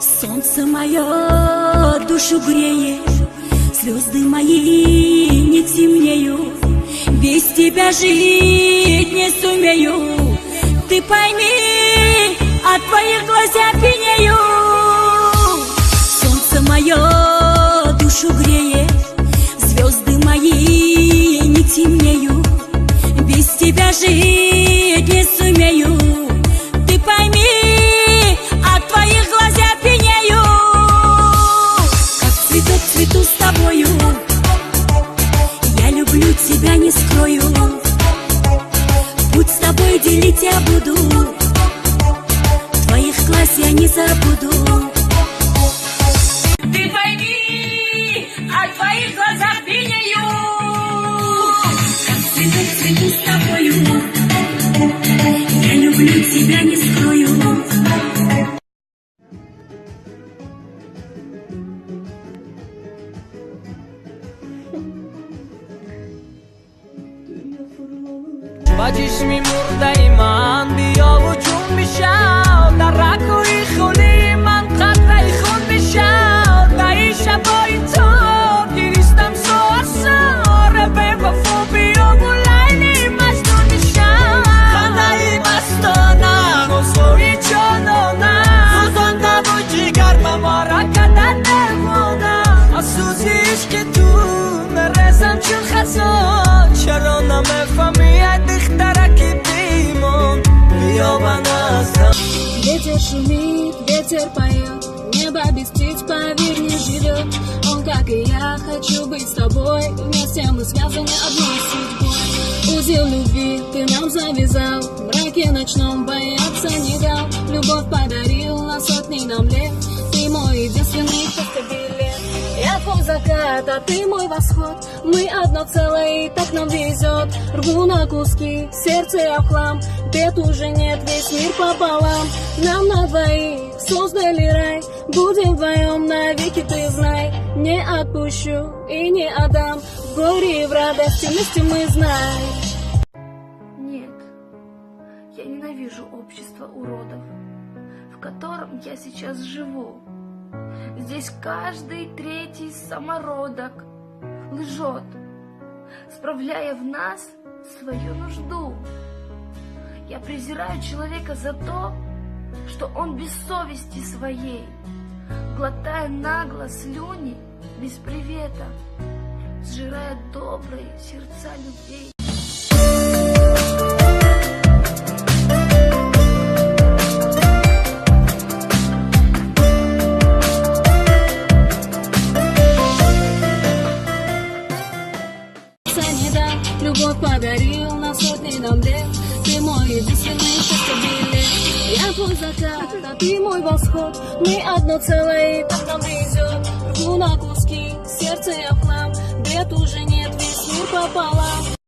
Солнце мое душу греет, звезды мои не темнеют. Без тебя жить не сумею. Ты пойми, от твоих глаз я пьянею. Солнце мое душу греет, звезды мои не темнеют. Без тебя жить не сумею. Ты пойми, от твоих глаз я пьянею. Как цветок цвету с тобою, я люблю тебя, не скрою. Путь с тобой делить я буду, твоих глаз я не забуду. Ты пойми, от твоих глазах пьянею. Как цветок цвету с тобою, я люблю тебя, не скрою. بچشمی مرده من بیا و جون میشم در رکوی خونی من قطره خون میشم در این شبای تو گریستم سوار ساره به وفا بیا بولینی مجنون میشم خنده مستانم موضوعی جانانم سوزان نبود جگر ممارا کدن نمانم از سوزیش که تو مرزم چون خزان چرا نمیفهمی Ветер шумит, ветер поет, небо без птиц, поверь, не живет. Он, как и я, хочу быть с тобой, вместе мы связаны одной судьбой. Узел любви ты нам завязал, в мраке ночном бояться не дал. Любовь подарил на сотни нам лет, ты мой единственный билет. Я твой закат, а ты мой восход, мы одно целое, и так нам везет. Рву на куски, сердце я в хлам, бед уже нет, весь мир пополам. Нам на двоих создали рай, будем вдвоем навеки, ты знай. Не отпущу и не отдам, в горе и в радости вместе мы знаем. Нет, я ненавижу общество уродов, в котором я сейчас живу. Здесь каждый третий самородок лжет, справляя в нас свою нужду. Я презираю человека за то, что он без совести своей, глотая нагло слюни без привета, сжирая добрые сердца людей. Любовь подарил на сотни нам лет, ты мой единственный билет. Я твой закат, а ты мой восход, мы одно целое, и так нам везет. Рву на куски, сердце я в хлам, бед уже нет, весь мир пополам.